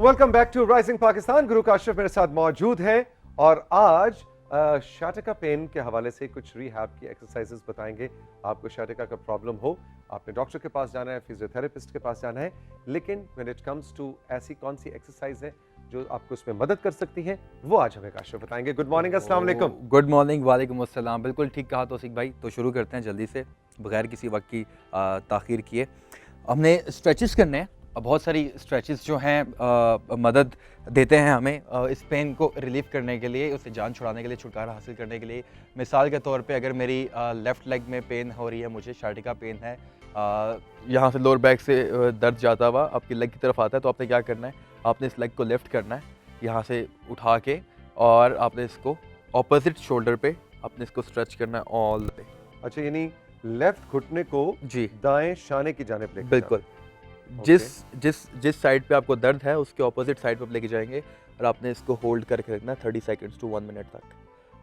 Welcome back to rising Pakistan. Guru Kashif मेरे साथ मौजूद है और आज शाटिका पेन के हवाले से कुछ रिहैब की एक्सरसाइजेस बताएंगे। आपको शाटिका का प्रॉब्लम हो, आपने डॉक्टर के पास जाना है, फिजियोथेरेपिस्ट के पास जाना है, लेकिन व्हेन इट कम्स टू ऐसी कौन सी एक्सरसाइज है जो आपको उसमें मदद कर सकती है, वो आज हमें काशिफ बताएंगे। गुड मॉर्निंग, अस्सलाम वालेकुम। गुड मॉर्निंग, वालेकुम अस्सलाम। बिल्कुल ठीक कहा तौसीक भाई। तो शुरू करते हैं जल्दी से, बगैर किसी वक्त की ताख़ीर किए। हमने स्ट्रेचेस करने हैं। बहुत सारी स्ट्रेचेस जो हैं मदद देते हैं हमें इस पेन को रिलीफ करने के लिए, उससे जान छुड़ाने के लिए, छुटकारा हासिल करने के लिए। मिसाल के तौर पे अगर मेरी लेफ़्ट लेग में पेन हो रही है, मुझे शाटिका पेन है, यहाँ से लोअर बैक से दर्द जाता हुआ आपकी लेग की तरफ आता है, तो आपने क्या करना है, आपने इस लेग को लिफ्ट करना है यहाँ से उठा के, और आपने इसको ऑपोजिट शोल्डर पे आपने इसको स्ट्रेच करना है ऑल द वे। अच्छा, यानी लेफ्ट घुटने को जी दाएं शाने की जानिब लेके बिल्कुल। जिस साइड पे आपको दर्द है उसके ऑपोजिट साइड पे लेके जाएंगे, और आपने इसको होल्ड करके रखना है 30 सेकंड्स टू 1 मिनट तक,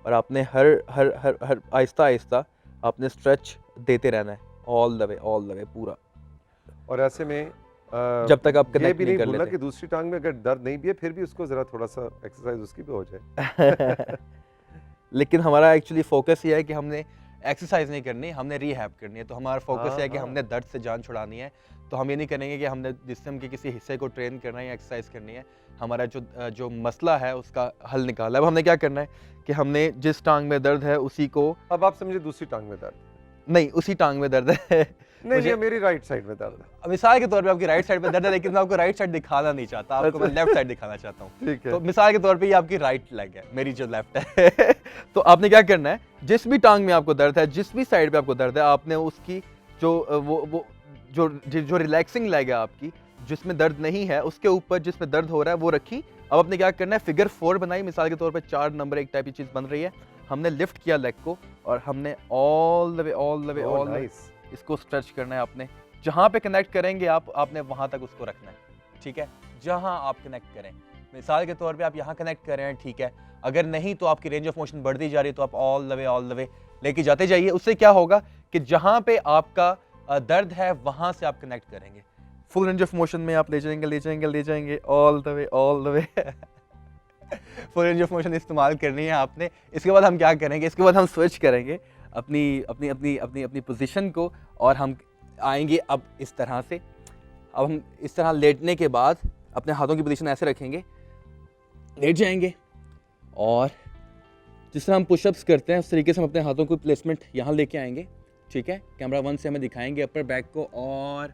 और आपने हर हर हर हर आहिस्ता आहिस्ता आपने स्ट्रेच देते रहना है ऑल द वे पूरा, और ऐसे में जब तक आप ये कनेक्ट भी नहीं नहीं कर भूलना लेते। कि दूसरी टांग में अगर दर्द नहीं भी है फिर भी उसको जरा थोड़ा सा एक्सरसाइज उसकी भी हो जाए। लेकिन हमारा एक्चुअली फोकस ये है कि हमने एक्सरसाइज नहीं करनी, हमने रिहैब करनी है। तो हमारा फोकस ये है कि हमने दर्द से जान छुड़ानी है। तो हम ये नहीं करेंगे कि हमने जिस्म के किसी हिस्से को ट्रेन करना है या एक्सरसाइज करनी है। हमारा जो मसला है उसका हल निकाला। अब हमने क्या करना है कि हमने जिस टांग में दर्द है उसी को, अब आप समझे दूसरी टांग में दर्द नहीं उसी टांग में दर्द है नहीं, ये मेरी राइट साइड में दर्द है। मिसाल के तौर पे आपकी राइट साइड पे दर्द है, लेकिन मैं आपको राइट साइड दिखाना नहीं चाहता, आपको मैं लेफ्ट साइड दिखाना चाहता हूँ। ठीक है। तो मिसाल के तौर पे ये आपकी राइट लेग है, मेरी जो लेफ्ट है। तो आपने क्या करना है, जिस भी टांग में आपको दर्द है, जिस भी साइड पे आपको दर्द है, आपने उसकी जो रिलैक्सिंग लेग है आपकी, जिसमें दर्द नहीं है, उसके ऊपर जिसमें दर्द हो रहा है वो रखी। अब आपने क्या करना है, फिगर 4 बनाई। मिसाल के तौर पे 4 नंबर एक टाइप की चीज बन रही है। हमने लिफ्ट किया लेग को, और हमने ऑल द वे इसको स्ट्रेच करना है। आपने जहाँ पे कनेक्ट करेंगे आपने वहाँ तक उसको रखना है, ठीक है। जहाँ आप कनेक्ट करें, मिसाल के तौर पे आप यहाँ कनेक्ट कर रहे हैं, ठीक है। अगर नहीं तो आपकी रेंज ऑफ मोशन बढ़ती जा रही है, तो आप ऑल द वे लेके जाते जाइए। उससे क्या होगा कि जहाँ पे आपका दर्द है वहाँ से आप कनेक्ट करेंगे। फुल रेंज ऑफ मोशन में आप ले जाएंगे all the way full range of motion इस्तेमाल करनी है आपने। इसके बाद हम क्या करेंगे, इसके बाद हम स्विच करेंगे अपनी पोजीशन को, और हम आएंगे अब इस तरह से। अब हम इस तरह लेटने के बाद अपने हाथों की पोजीशन ऐसे रखेंगे, लेट जाएंगे, और जिस तरह हम पुशअप्स करते हैं उस तरीके से हम अपने हाथों को प्लेसमेंट यहाँ लेके आएंगे, ठीक है। कैमरा 1 से हमें दिखाएंगे अपर बैक को, और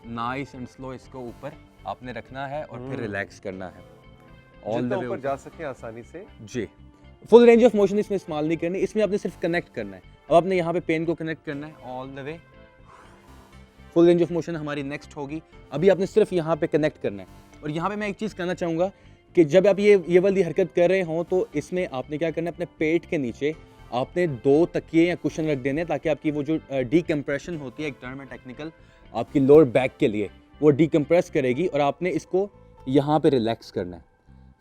नाइस एंड स्लो इसको ऊपर आपने रखना है, और फिर रिलैक्स करना है जितना ऊपर जा सके आसानी से। जी, फुल रेंज ऑफ मोशन इसमें इस्तेमाल नहीं करनी, इसमें आपने सिर्फ कनेक्ट करना है। अब आपने यहाँ पे पेन को कनेक्ट करना है all the way. Full range of motion हमारी नेक्स्ट होगी। अभी आपने सिर्फ यहाँ पे कनेक्ट करना है। और यहाँ पे मैं एक चीज़ कहना चाहूँगा कि जब आप ये वाली हरकत कर रहे हों, तो इसमें आपने क्या करना है, अपने पेट के नीचे आपने 2 तकिए या कुशन रख देने, ताकि आपकी वो जो डीकम्प्रेशन होती है, एक टर्म है टेक्निकल, आपकी लोअर बैक के लिए, वो डीकम्प्रेस करेगी। और आपने इसको यहाँ पे रिलैक्स करना है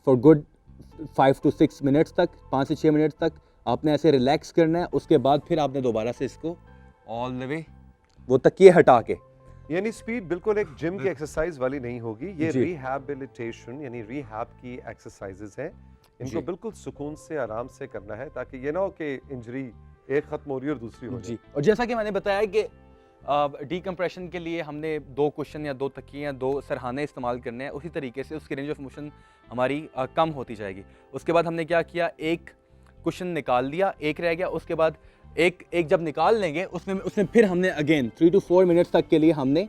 फॉर गुड 5 to 6 मिनट्स तक, 5 से 6 मिनट तक आपने ऐसे रिलैक्स करना है। उसके बाद फिर आपने दोबारा से इसको ऑल द वे वो तकिए हटा के, यानी स्पीड बिल्कुल एक जिम की एक्सरसाइज वाली नहीं होगी, ये रिहैबिलिटेशन यानी रिहैब की एक्सरसाइजेज हैं। इनको बिल्कुल सुकून से, आराम से करना है, ताकि ये ना हो कि इंजरी एक खत्म हो रही है और दूसरी हो जी। और जैसा कि मैंने बताया कि डीकम्प्रेशन के लिए हमने 2 कुशन या 2 तकिए या 2 सरहाने इस्तेमाल करने हैं, उसी तरीके से उसकी रेंज ऑफ मोशन हमारी कम होती जाएगी। उसके बाद हमने क्या किया, एक कुशन निकाल दिया, एक रह गया। उसके बाद एक जब निकाल लेंगे, उसमें फिर हमने अगेन 3 to 4 मिनट्स तक के लिए हमने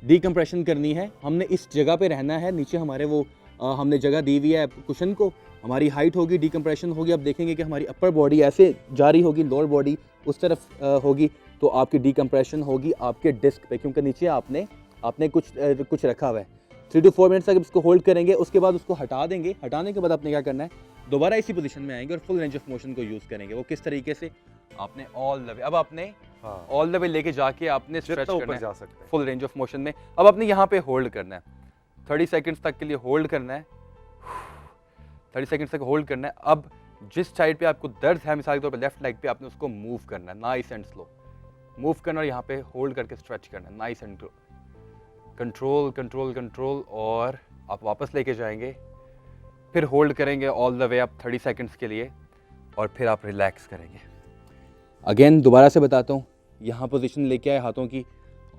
डीकम्प्रेशन करनी है। हमने इस जगह पे रहना है, नीचे हमारे वो हमने जगह दी हुई है कुशन को, हमारी हाइट होगी, डीकम्प्रेशन होगी। अब देखेंगे कि हमारी अपर बॉडी ऐसे जारी होगी, लोअर बॉडी उस तरफ होगी, तो आपकी डीकम्प्रेशन होगी आपके डिस्क पे, क्योंकि नीचे आपने कुछ रखा हुआ है। 3 to 4 मिनट्स तक इसको होल्ड करेंगे। उसके बाद उसको हटा देंगे। हटाने के बाद आपने क्या करना है, दोबारा इसी पोजीशन में आएंगे और फुल रेंज ऑफ मोशन को यूज़ करेंगे। वो किस तरीके से, आपने ऑल द वे, अब आपने ऑल द वे लेके जाके आपने स्ट्रेच करना है फुल रेंज ऑफ मोशन में। अब आपने यहाँ पे होल्ड करना है 30 सेकंड्स तक के लिए, होल्ड करना है 30 सेकंड्स तक होल्ड करना है। अब जिस साइड पे आपको दर्द है, मिसाल के तौर पे लेफ्ट लेग पे, आपने उसको मूव करना है, नाइस एंड स्लो मूव करना, और यहाँ पे होल्ड करके स्ट्रेच करना है, नाइस एंड कंट्रोल, और आप वापस लेके जाएंगे, फिर होल्ड करेंगे all the way up 30 seconds के लिए और फिर आप रिलैक्स करेंगे। अगेन दोबारा से बताता हूँ, यहाँ पोजीशन लेके आए हाथों की,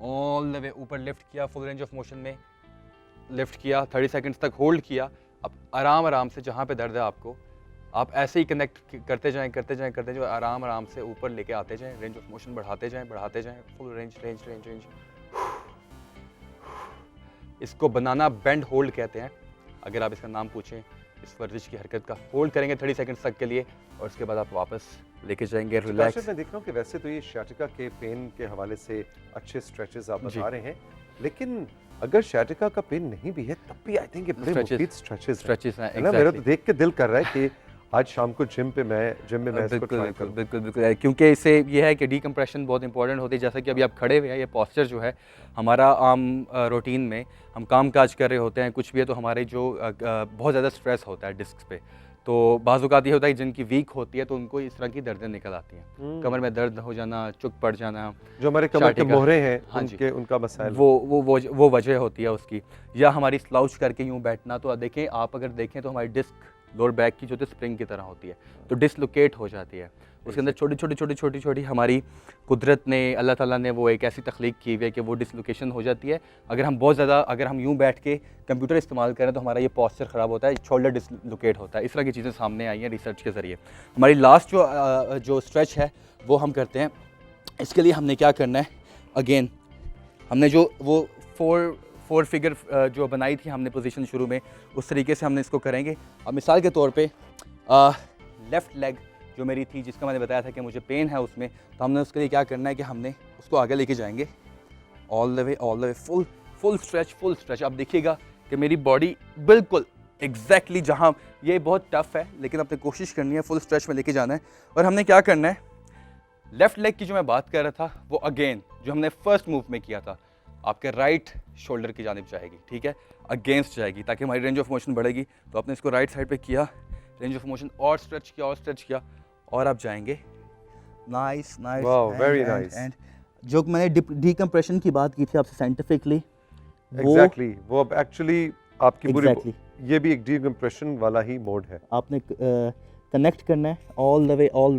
ऑल द वे ऊपर लिफ्ट किया, फुल रेंज ऑफ मोशन में लिफ्ट किया, 30 सेकंड्स तक होल्ड किया। अब आराम आराम से जहाँ पे दर्द है आपको, आप ऐसे ही कनेक्ट करते जाएं, आराम आराम से ऊपर लेके आते जाएं, रेंज ऑफ मोशन बढ़ाते जाएं, फुल रेंज। इसको बनाना बेंड होल्ड कहते हैं। अगर आप इसका नाम पूछें इस वर्जिश की हरकत का, होल्ड करेंगे 30 सेकंड्स तक के लिए और उसके बाद आप वापस लेके जाएंगे रिलैक्स। काशिफ, मैं देख रहा हूँ कि वैसे तो ये sciatica के पेन के हवाले से अच्छे स्ट्रेचेस आप जी। बता रहे हैं, लेकिन अगर sciatica का पेन नहीं भी है तब भी आई थिंक ये बड़े Stretches- मुफीद स्ट्रेचेस स्ट्रेचेस हैं, है ना। मेरा तो exactly। देख के दिल कर रहा है कि आज शाम को जिम में मैं इसको ट्राई करूँ। बिल्कुल, क्योंकि इससे ये है कि डीकम्प्रेशन बहुत इंपॉर्टेंट होती है। जैसा कि अभी आप खड़े हुए हैं, ये पोस्चर जो है हमारा आम रूटीन में हम काम काज कर रहे होते हैं, कुछ भी है तो हमारे जो बहुत ज़्यादा स्ट्रेस होता है डिस्क पे, तो बाज़ औक़ात ये होता है कि जिनकी वीक होती है तो उनको इस तरह की दर्दें निकल आती हैं, कमर में दर्द हो जाना, चुक पड़ जाना, जो हमारे कमर के sciatica। मोहरे हैं, हाँ जी। उनका मसाइल। वो वजह होती है उसकी, या हमारी स्लाउच करके यूँ बैठना। तो देखें, आप अगर देखें तो हमारी डिस्क लोअर बैक की जो होती है स्प्रिंग की तरह होती है, तो डिसलोकेट हो जाती है। उसके अंदर छोटी हमारी कुदरत ने, अल्लाह ताला ने वो एक ऐसी तख्लीक की हुई है कि वो डिसलोकेशन हो जाती है। अगर हम बहुत ज़्यादा, अगर हम यूँ बैठ के कंप्यूटर इस्तेमाल करें तो हमारा ये पोस्चर ख़राब होता है, शोल्डर डिसलोकेट होता है। इस तरह की चीज़ें सामने आई हैं रिसर्च के ज़रिए। हमारी लास्ट जो स्ट्रेच है वो हम करते हैं। इसके लिए हमने क्या करना है, अगेन हमने जो वो फोर फिगर जो बनाई थी हमने पोजीशन शुरू में, उस तरीके से हमने इसको करेंगे। अब मिसाल के तौर पे लेफ़्ट लेग जो मेरी थी, जिसका मैंने बताया था कि मुझे पेन है उसमें, तो हमने उसके लिए क्या करना है कि हमने उसको आगे लेके जाएंगे all the way, full stretch. आप देखिएगा कि मेरी बॉडी बिल्कुल एग्जैक्टली जहाँ, ये बहुत टफ है लेकिन आपने कोशिश करनी है, फुल स्ट्रेच में लेके जाना है। और हमने क्या करना है, लेफ़्ट लेग की जो मैं बात कर रहा था वो अगेन जो हमने फर्स्ट मूव में किया था, आपके राइट शोल्डर की जानिब जाएगी, ठीक है, अगेंस्ट जाएगी, ताकि हमारी रेंज ऑफ मोशन बढ़ेगी। तो आपने इसको राइट साइड पे किया, रेंज ऑफ मोशन और स्ट्रेच किया और आप जाएंगे। Nice. Wow, very nice. And जो मैंने डीकम्प्रेशन की बात की थी आपसे साइंटिफिकली, एग्जैक्टली वो अब एक्चुअली आपकी पूरी Exactly. ये भी एक डीकम्प्रेशन वाला ही मोड है। आपने कनेक्ट करना है ऑल द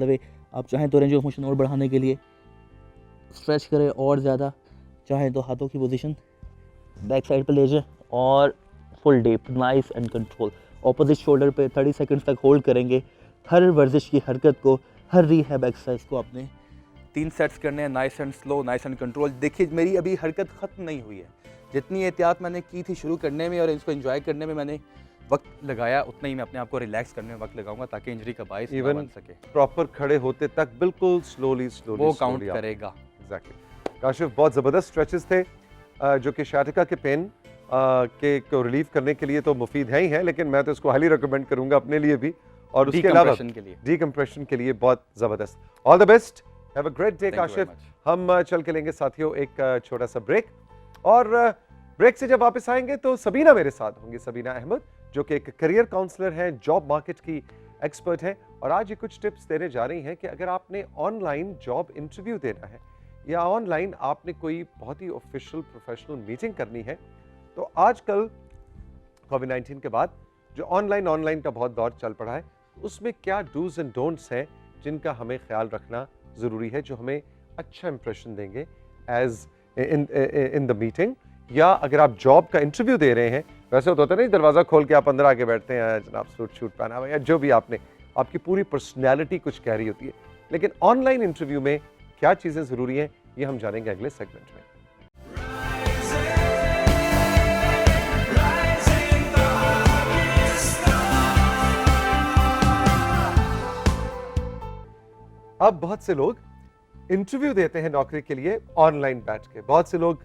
वे। आप चाहें तो रेंज ऑफ मोशन और बढ़ाने के लिए स्ट्रेच करें और ज़्यादा, चाहें तो हाथों की पोजीशन बैक साइड पे ले जाएं और full deep, nice and control. Opposite shoulder पे 30 सेकंड्स तक होल्ड करेंगे। हर वर्जिश की हरकत को, हर रिहैब एक्सरसाइज को आपने 3 सेट्स करने हैं, nice and slow, nice and control. देखिए मेरी अभी हरकत ख़त्म नहीं हुई है, जितनी एहतियात मैंने की थी शुरू करने में और इसको एंजॉय करने में मैंने वक्त लगाया, उतना ही मैं अपने आप को रिलैक्स करने में वक्त लगाऊंगा ताकि इंजरी का बायस ना Even बन सके। प्रॉपर खड़े होते तक बिल्कुल स्लोली वो काउंट करेगा। एग्जैक्टली। काशिफ, बहुत ज़बरदस्त स्ट्रेचेस थे जो कि sciatica के पेन के को रिलीव करने के लिए तो मुफीद है ही है, लेकिन मैं तो इसको हाईली रिकमेंड करूंगा अपने लिए भी, और उसके अलावा Decompression के लिए। डीकम्प्रेशन के लिए बहुत ज़बरदस्त। All the best, have a great day Thank you very Kashif. much. हम चल के लेंगे साथियों एक छोटा सा ब्रेक, और ब्रेक से जब वापस आएंगे तो सबीना मेरे साथ होंगी, सबीना अहमद जो कि एक करियर काउंसलर हैं, जॉब मार्केट की एक्सपर्ट हैं, और आज ये कुछ टिप्स देने जा रही हैं कि अगर आपने ऑनलाइन जॉब इंटरव्यू देना है या ऑनलाइन आपने कोई बहुत ही ऑफिशियल प्रोफेशनल मीटिंग करनी है, तो आजकल कोविड-19 के बाद जो ऑनलाइन का बहुत दौर चल पड़ा है, उसमें क्या डूज एंड डोंट्स हैं जिनका हमें ख्याल रखना ज़रूरी है, जो हमें अच्छा इंप्रेशन देंगे एज इन द मीटिंग, या अगर आप जॉब का इंटरव्यू दे रहे हैं, वैसे तो होता नहीं दरवाज़ा खोल के आप अंदर आके बैठते हैं, जनाब सूट शूट पहना हुआ या जो भी आपकी पूरी पर्सनैलिटी कुछ कह रही होती है, लेकिन ऑनलाइन इंटरव्यू में क्या चीज़ें ज़रूरी हैं ये हम जानेंगे अगले सेगमेंट में। अब बहुत से लोग इंटरव्यू देते हैं नौकरी के लिए ऑनलाइन बैठ के, बहुत से लोग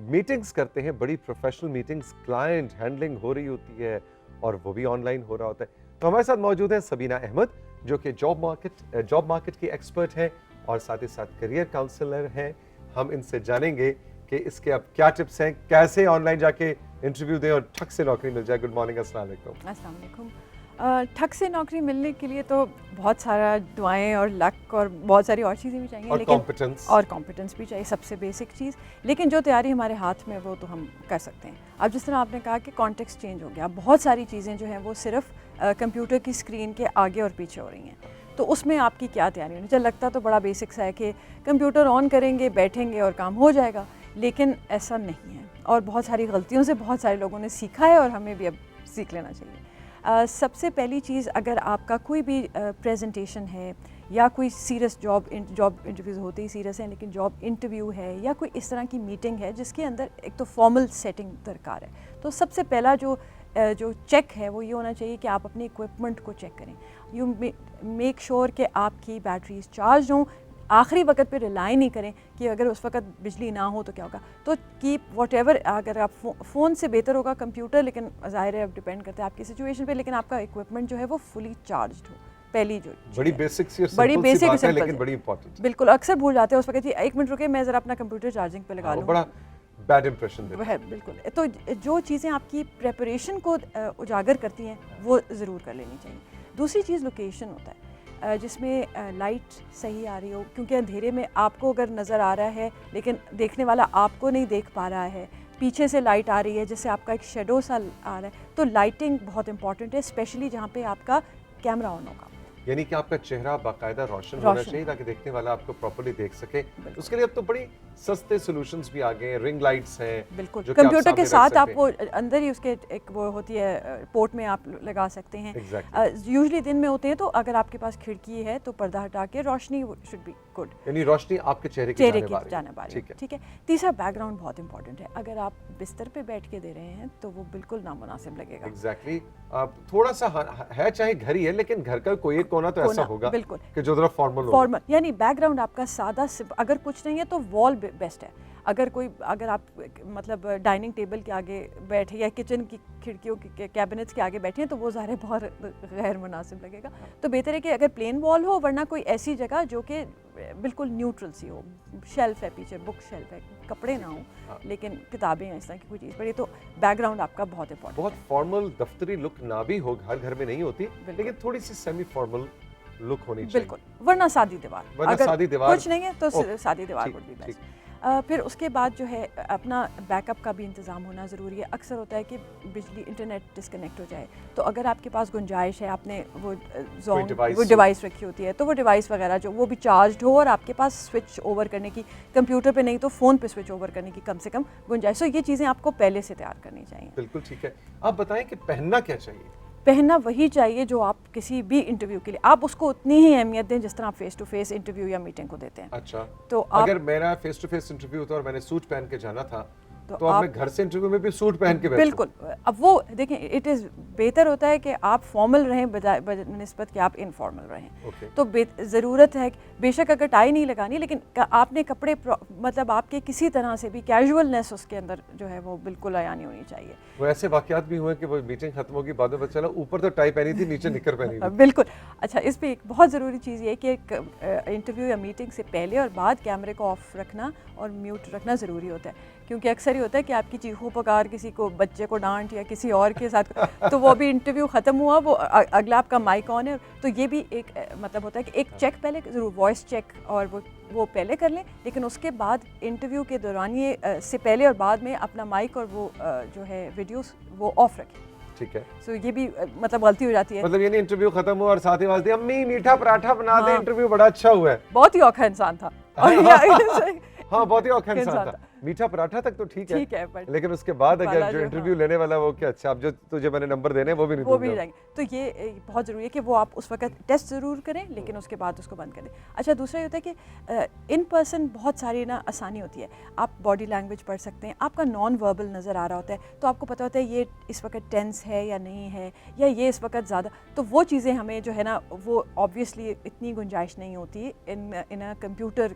मीटिंग्स करते हैं, बड़ी प्रोफेशनल मीटिंग्स, क्लाइंट हैंडलिंग हो रही होती है और वो भी ऑनलाइन हो रहा होता है। तो हमारे साथ मौजूद हैं सबीना अहमद जो कि जॉब मार्केट की एक्सपर्ट हैं और साथ ही साथ करियर काउंसलर हैं। हम इनसे जानेंगे कि इसके अब क्या टिप्स हैं, कैसे ऑनलाइन जाके इंटरव्यू दें और ठक से नौकरी मिल जाए। गुड मॉर्निंग, अस्सलाम वालेकुम। अस्सलाम वालेकुम। ठग से नौकरी मिलने के लिए तो बहुत सारा दुआएं और लक और बहुत सारी और चीज़ें भी चाहिए, और लेकिन कॉम्पिटेंस भी चाहिए, सबसे बेसिक चीज़। लेकिन जो तैयारी हमारे हाथ में है वो तो हम कर सकते हैं। अब जिस तरह आपने कहा कि कॉन्टेक्स्ट चेंज हो गया, बहुत सारी चीज़ें जो हैं वो सिर्फ कंप्यूटर की स्क्रीन के आगे और पीछे हो रही हैं, तो उसमें आपकी क्या तैयारी होनी चाहिए? लगता तो बड़ा बेसिक सा है कि कंप्यूटर ऑन करेंगे, बैठेंगे और काम हो जाएगा, लेकिन ऐसा नहीं है। और बहुत सारी गलतियों से बहुत सारे लोगों ने सीखा है और हमें भी अब सीख लेना चाहिए। सबसे पहली चीज़, अगर आपका कोई भी प्रेजेंटेशन है या कोई सीरियस जॉब इंटरव्यूज़ होते ही सीरियस हैं, लेकिन जॉब इंटरव्यू है या कोई इस तरह की मीटिंग है जिसके अंदर एक तो फॉर्मल सेटिंग दरकार है, तो सबसे पहला जो चेक है वो ये होना चाहिए कि आप अपने इक्विपमेंट को चेक करें। यू मेक श्योर कि आपकी बैटरीज चार्ज हों। आखिरी वक्त पे रिलाई नहीं करें कि अगर उस वक्त बिजली ना हो तो क्या होगा, तो कीप वॉट, अगर आप फ़ोन से बेहतर होगा कंप्यूटर, लेकिन ज़ाहिर है अब डिपेंड करता है आपकी सिचुएशन पे, लेकिन आपका इक्विपमेंट जो है वो फुली चार्ज हो। पहली जो बड़ी बेसिक सी और बड़ी सिंपल सी बेसिक बात है, सिंपल लेकिन है। बड़ी इंपॉर्टेंट। बिल्कुल, अक्सर भूल जाते हैं उस वक्त, 1 मिनट रुके मैं ज़रा अपना कंप्यूटर चार्जिंग पे लगा लूँ, बड़ा बैड इंप्रेशन देता है। वह बिल्कुल। तो जो चीज़ें आपकी प्रेपरेशन को उजागर करती हैं वो ज़रूर कर लेनी चाहिए। दूसरी चीज़ लोकेशन होता है, जिसमें लाइट सही आ रही हो, क्योंकि अंधेरे में आपको अगर नज़र आ रहा है लेकिन देखने वाला आपको नहीं देख पा रहा है, पीछे से लाइट आ रही है जिससे आपका एक शेडो सा आ रहा है, तो लाइटिंग बहुत इंपॉर्टेंट है, स्पेशली जहाँ पे आपका कैमरा ऑन होगा। यानी कि आपका चेहरा बाकायदा रोशन होना चाहिए ताकि देखने वाला आपको प्रॉपर्ली देख सके। उसके लिए अब तो बड़ी सस्ते सॉल्यूशंस भी आ गए हैं, रिंग लाइट्स हैं। बिल्कुल, जो कि आप कंप्यूटर के सामने रख साथ सकते आप हैं। वो अंदर ही उसके एक वो होती है पोर्ट में आप लगा सकते हैं। Exactly. यूजुअली दिन में होते हैं, तो अगर आपके पास खिड़की है तो पर्दा हटा के रोशनी शुड बी गुड, यानी रोशनी आपके चेहरे की चेहरे जाने की वाली है। जाने वाली, ठीक है। ठीक है। तीसरा, बैकग्राउंड बहुत इंपॉर्टेंट है। अगर आप बिस्तर पे बैठ के दे रहे हैं तो वो बिल्कुल नामुनासिब लगेगा। एग्जैक्टली। थोड़ा सा है, चाहे घर ही है, लेकिन घर का कोई एक कोना तो ऐसा होगा बिल्कुल कि जो जरा फॉर्मल फॉर्मल, यानी बैकग्राउंड आपका सादा, अगर कुछ नहीं है तो वॉल बेस्ट है। अगर आप मतलब डाइनिंग टेबल के आगे बैठे या किचन की खिड़कियों के कैबिनेट्स के आगे बैठे हैं तो वो ज़ाहिर है बहुत गैर मुनासिब लगेगा। तो बेहतर है कि अगर प्लेन वॉल हो, वरना कोई ऐसी जगह जो कि बिल्कुल न्यूट्रल सी हो, शेल्फ है पीछे, बुक शेल्फ है, कपड़े ना हो लेकिन किताबें हैं, इस तरह की कोई चीज़ पड़ी, तो बैकग्राउंड आपका बहुत इंपॉर्टेंट। बहुत फॉर्मल दफ्तरी लुक ना भी हो, हर घर में नहीं होती, लेकिन थोड़ी सी सेमी फॉर्मल लुक होनी चाहिए। बिल्कुल, वरना सादी दीवार, वरना सादी दीवार कुछ नहीं है तो सादी दीवार वुड बी बेस्ट। फिर उसके बाद जो है अपना बैकअप का भी इंतज़ाम होना ज़रूरी है। अक्सर होता है कि बिजली इंटरनेट डिस्कनेक्ट हो जाए, तो अगर आपके पास गुंजाइश है, आपने वो डिवाइस रखी होती है, तो वो डिवाइस वगैरह जो वो भी चार्ज हो और आपके पास स्विच ओवर करने की, कंप्यूटर पे नहीं तो फ़ोन पे स्विच ओवर करने की कम से कम गुंजाइश, तो ये चीज़ें आपको पहले से तैयार करनी चाहिए। बिल्कुल ठीक है। आप बताएं कि पहनना क्या चाहिए? पहनना वही चाहिए जो आप किसी भी इंटरव्यू के लिए, आप उसको उतनी ही अहमियत दें जिस तरह आप फेस टू फेस इंटरव्यू या मीटिंग को देते हैं। अच्छा, तो अगर मेरा फेस टू फेस इंटरव्यू होता और मैंने सूट पहन के जाना था, तो आप मैं घर से इंटरव्यू में भी सूट पहन के बैठूं। बिल्कुल। अब वो देखें, इट इज़ बेहतर होता है कि आप फॉर्मल रहें बनिस्बत कि आप इनफॉर्मल रहें। तो ज़रूरत है, बेशक अगर टाई नहीं लगानी, लेकिन आपने कपड़े मतलब आपके किसी तरह से भी कैजुअलनेस उसके अंदर जो है वो बिल्कुल आया नहीं होनी चाहिए। वो ऐसे वाकयात भी हुए कि वो मीटिंग खत्म होगी, बाद में पता चला ऊपर तो टाई पहनी थी, नीचे निकर पहनी थी। बिल्कुल। अच्छा, इस पे एक बहुत ज़रूरी चीज़ ये है कि इंटरव्यू या मीटिंग से पहले और बाद कैमरे को ऑफ रखना और म्यूट रखना ज़रूरी होता है, क्योंकि अक्सर ही होता है कि आपकी चीखों पुकार किसी को, बच्चे को डांट या किसी और के साथ तो वो भी इंटरव्यू ख़त्म हुआ, वो अगला आपका माइक ऑन है, तो ये भी एक मतलब होता है कि एक चेक पहले ज़रूर, वॉइस चेक और वो पहले कर लें, लेकिन उसके बाद इंटरव्यू के दौरान ये से पहले और बाद में अपना माइक और वो जो है वीडियोस वो ऑफ रखें। ठीक है। सो ये भी मतलब गलती हो जाती है। मतलब ये नहीं इंटरव्यू खत्म हुआ और साथ ही आवाज दी, अम्मी मीठा पराठा बना दे, इंटरव्यू बड़ा अच्छा हुआ है। बहुत ही औखा इंसान था। हाँ, बहुत ही औखा इंसान था। मीठा पराठा तक तो ठीक है, बट लेकिन उसके बाद अगर जो जो इंटरव्यू लेने वाला वो क्या, अच्छा अब जो तुझे मैंने नंबर देने वो भी नहीं दूंगा। जाएंगे। तो ये बहुत ज़रूरी है कि वो आप उस वक्त टेस्ट ज़रूर करें, लेकिन उसके बाद उसको बंद करें। अच्छा, दूसरा ये होता है कि इन पर्सन बहुत सारी ना आसानी होती है, आप बॉडी लैंग्वेज पढ़ सकते हैं, आपका नॉन वर्बल नज़र आ रहा होता है, तो आपको पता होता है ये इस वक्त टेंस है या नहीं है, या ये इस वक्त ज़्यादा, तो वो चीज़ें हमें जो है ना वो ऑब्वियसली इतनी गुंजाइश नहीं होती इन अ कंप्यूटर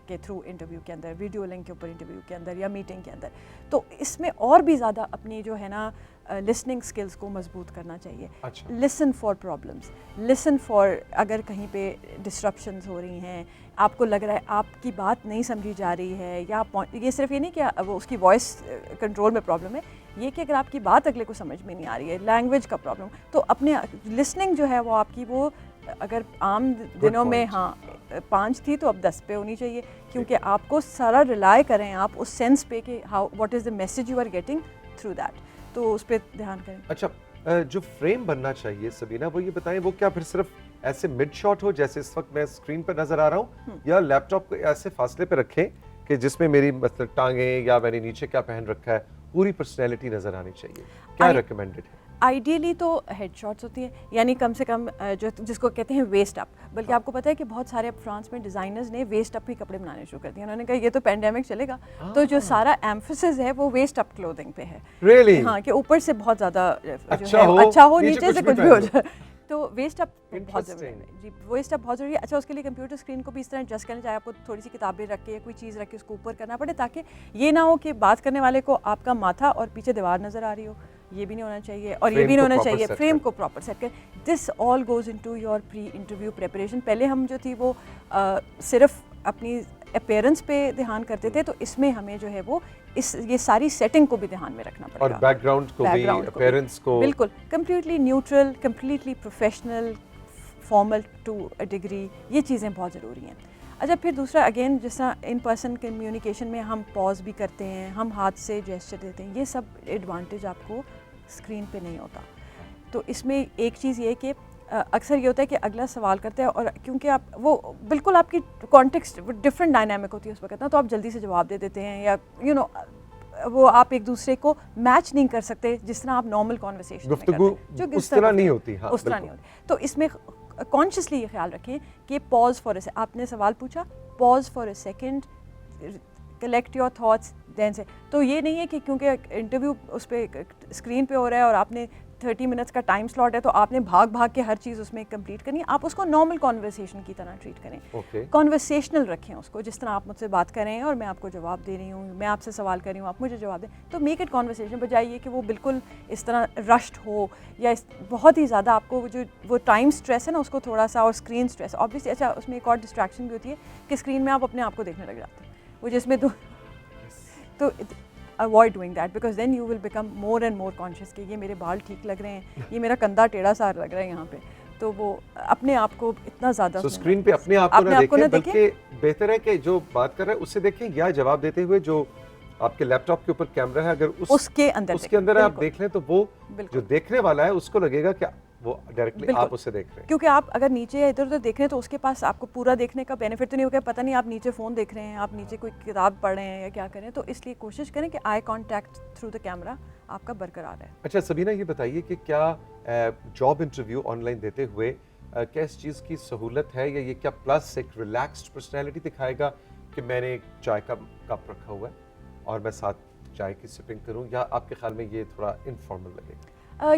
के थ्रू इंटरव्यू के अंदर, वीडियो लिंक के ऊपर इंटरव्यू के अंदर या मीटिंग के अंदर। तो इसमें और भी ज़्यादा अपनी जो है ना लिसनिंग स्किल्स को मजबूत करना चाहिए। अच्छा। Listen for problems, listen for अगर कहीं पे डिस्ट्रप्शंस हो रही हैं, आपको लग रहा है आपकी बात नहीं समझी जा रही है, या ये सिर्फ ये नहीं कि वो उसकी वॉइस कंट्रोल में प्रॉब्लम है, ये कि अगर आपकी बात अगले को समझ में नहीं आ रही है, लैंग्वेज का प्रॉब्लम, तो अपने लिसनिंग जो है वो आपकी वो अगर आम दिनों में point. हाँ 5 थी तो अब 10 पे होनी चाहिए, क्योंकि आपको सारा रिलाई करें आप उस सेंस पे कि how what is the message you are getting through that, तो उस पर ध्यान करें। अच्छा, जो फ्रेम बनना चाहिए सबीना, वो ये बताएं, वो क्या फिर सिर्फ ऐसे मिड शॉट हो जैसे इस वक्त मैं स्क्रीन पर नजर आ रहा हूँ, या लैपटॉप को ऐसे फासले पे रखें कि जिसमें मेरी मतलब टांगें या मैंने नीचे क्या पहन रखा है पूरी पर्सनैलिटी नजर आनी चाहिए, क्या रिकमेंडेड है? आइडियली तो हेड शॉट्स होती हैं, यानी कम से कम जो जिसको कहते हैं वेस्ट अप, बल्कि आपको पता है कि बहुत सारे अब फ्रांस में डिज़ाइनर्स ने वेस्ट अप ही कपड़े बनाने शुरू कर दिए। उन्होंने कहा ये तो पैंडेमिक चलेगा, तो जो सारा एम्फोसिस है वो वेस्ट अप क्लोथिंग पे है। Really? हाँ, कि ऊपर से बहुत ज़्यादा अच्छा हो, नीचे से कुछ भी हो जाए, तो वेस्ट अप बहुत ज़रूरी है Interesting. जी, वेस्ट अप बहुत ज़रूरी है। अच्छा, उसके लिए कंप्यूटर स्क्रीन को भी इस तरह एडजस्ट करना चाहिए, आपको थोड़ी सी किताबें रख के या कोई चीज़ रख के उसको ऊपर करना पड़े, ताकि ये ना हो कि बात करने वाले को आपका माथा और पीछे दीवार नज़र आ रही हो, ये भी नहीं होना चाहिए, और ये Frame भी नहीं को होना proper चाहिए, set फ्रेम कर। को प्रॉपर सेट कर। This all goes into your pre interview preparation. पहले हम जो थी वो सिर्फ अपनी अपीयरेंस पे ध्यान करते थे, तो इसमें हमें जो है वो ये सारी सेटिंग को भी ध्यान में रखना पड़ेगा, और बैकग्राउंड को भी, Background को भी। अपीयरेंस को, बिल्कुल completely neutral, completely professional, formal to a degree, ये चीज़ें बहुत ज़रूरी हैं। अच्छा, फिर दूसरा अगेन, जिस तरह इन पर्सन कम्युनिकेशन में हम पॉज भी करते हैं, हम हाथ से जेस्चर देते हैं, ये सब एडवांटेज आपको स्क्रीन पे नहीं होता। तो इसमें एक चीज़ ये है कि अक्सर ये होता है कि अगला सवाल करते हैं, और क्योंकि आप वो बिल्कुल आपकी कॉन्टेक्स्ट डिफरेंट डायनामिक होती है उस वक्त ना, तो आप जल्दी से जवाब दे देते हैं, या यू नो वो आप एक दूसरे को मैच नहीं कर सकते जिस तरह आप नॉर्मल कॉन्वर्सेशन में करते गुफ्तगू हैं, जो उस तरह नहीं होती। हाँ, उस तरह नहीं होती। तो इसमें कॉन्शियसली ये ख्याल रखें कि पॉज फॉर अ, आपने सवाल पूछा, pause for a second, collect your thoughts, then say. तो ये नहीं है कि क्योंकि इंटरव्यू उस पर स्क्रीन पे हो रहा है और आपने 30 मिनट्स का टाइम स्लॉट है तो आपने भाग भाग के हर चीज़ उसमें कंप्लीट करनी है। आप उसको नॉर्मल कॉन्वर्सेशन की तरह ट्रीट करें, ओके, कॉन्वर्सेशनल रखें उसको, जिस तरह आप मुझसे बात कर रहे हैं और मैं आपको जवाब दे रही हूँ, मैं आपसे सवाल कर रही हूँ, आप मुझे जवाब दें, तो मेक इट कॉन्वर्सेशन, बजाय ये कि वो बिल्कुल इस तरह रश्ड हो या बहुत ही ज़्यादा आपको वो टाइम स्ट्रेस है ना उसको थोड़ा सा, और स्क्रीन स्ट्रेस ऑब्वियसली। अच्छा, उसमें एक और डिस्ट्रैक्शन भी होती है कि स्क्रीन में आप अपने आप को देखने लग जाते हैं, वो जिसमें तो avoid doing that, because then you will become more and more conscious कि ये मेरे बाल ठीक लग रहे हैं, ये मेरा कंधा टेढ़ा सा लग रहा है यहाँ पे, तो वो अपने आप को इतना ज़्यादा तो स्क्रीन पे अपने आप को ना ना देखें, बल्कि बेहतर है कि जो बात कर रहा है उससे देखें, या जवाब देते हुए जो आपके लैपटॉप के ऊपर कैमरा है अगर उसके अंदर आप देख लें, तो वो जो देखने वाला है उसको लगेगा कि वो डायरेक्टली आप उससे देख रहे हैं। क्योंकि आप अगर नीचे या इधर उधर देख रहे हैं तो उसके पास आपको पूरा देखने का बेनिफिट तो नहीं होगा, पता नहीं आप नीचे फ़ोन देख रहे हैं, आप नीचे कोई किताब पढ़ रहे हैं या क्या करें, तो इसलिए कोशिश करें कि eye contact through the camera आपका बरकरार है। अच्छा सबीना, ये बताइए कि क्या जॉब इंटरव्यू ऑनलाइन देते हुए क्या इस चीज़ की सहूलत है, या ये क्या प्लस एक रिलैक्स्ड पर्सनैलिटी दिखाएगा कि मैंने एक चाय का कप रखा हुआ है और मैं साथ चाय की सिपिंग करूं, या आपके ख्याल में ये थोड़ा इनफॉर्मल लगेगा?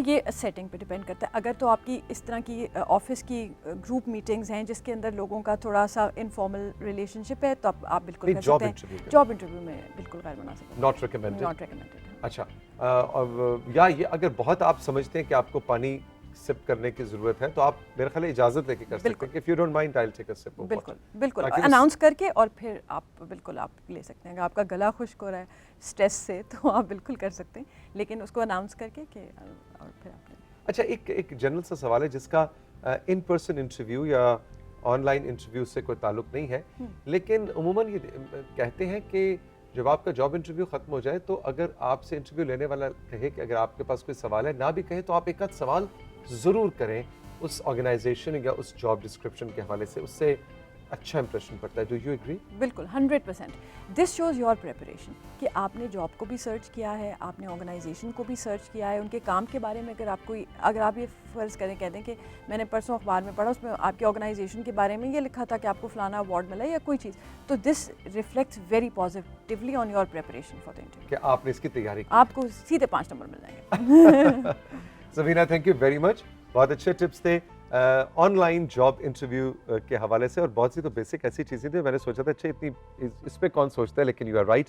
ये सेटिंग पे डिपेंड करता है। अगर तो आपकी इस तरह की ऑफिस की ग्रुप मीटिंग्स हैं जिसके अंदर लोगों का थोड़ा सा इनफॉर्मल रिलेशनशिप है, तो आप बिल्कुल कर सकते हैं। जॉब इंटरव्यू में बिल्कुल गैर बना सकते हैं, नॉट रिकमेंडेड। Not recommended. अच्छा, या ये अगर बहुत आप समझते हैं कि आपको पानी सिप करने की जरूरत है, तो आप मेरे ख्याल इजाजत लेके कर सकते हैं कि if you don't mind I will take a sip of water. बिल्कुल अनाउंस करके, और फिर आप बिल्कुल आप ले सकते हैं। अगर आपका गला खुश्क हो रहा है स्ट्रेस से तो आप बिल्कुल कर सकते हैं, लेकिन उसको अनाउंस करके कि और फिर आप। अच्छा, एक जनरल सा सवाल है जिसका इन पर्सन इंटरव्यू या ऑनलाइन इंटरव्यू से कोई ताल्लुक नहीं है, लेकिन उमूमन ये कहते हैं कि जब आपका जॉब इंटरव्यू खत्म हो जाए तो अगर आपसे इंटरव्यू लेने वाला कहे कि अगर आपके पास कोई सवाल है, ना भी कहे तो आप एक आध सवाल ज़रूर करें उस ऑर्गेनाइजेशन या उस जॉब डिस्क्रिप्शन के हवाले से, उससे अच्छा इंप्रेशन पड़ता है। Do you agree? बिल्कुल 100%। दिस शोज़ योर प्रिपरेशन कि आपने जॉब को भी सर्च किया है, आपने ऑर्गेनाइजेशन को भी सर्च किया है, उनके काम के बारे में अगर आप ये फ़र्ज़ करें, कह दें कि मैंने परसों अखबार में पढ़ा, उसमें आपके ऑर्गेनाइजेशन के बारे में ये लिखा था कि आपको फ़लाना अवार्ड मिला या कोई चीज़, तो this reflects very positively on your preparation for the interview कि आपने इसकी तैयारी की। आपको सीधे 5 नंबर मिल जाएंगे। Sabina, thank you very much, बहुत अच्छे टिप्स थे ऑनलाइन जॉब इंटरव्यू के हवाले से, और बहुत सी तो बेसिक ऐसी चीज़ें थी मैंने सोचा था अच्छा इतनी इस पे कौन सोचता है, लेकिन यू आर राइट।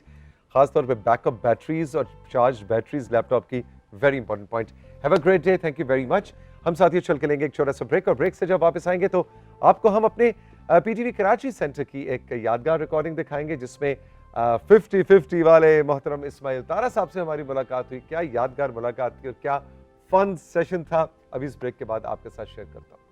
खास तौर पे बैकअप बैटरीज और चार्ज बैटरीज लैपटॉप की, very important point. Have a great day, thank you very much. हम साथियों चल के लेंगे एक छोटा सा ब्रेक, और ब्रेक से जब वापस आएंगे तो आपको हम अपने पीटीवी कराची सेंटर की एक यादगार रिकॉर्डिंग दिखाएंगे जिसमें 50-50 वाले मोहतरम इस्माइल तारा साहब से हमारी मुलाकात हुई। क्या यादगार मुलाकात थी और क्या फन सेशन था, अभी इस ब्रेक के बाद आपके साथ शेयर करता हूँ।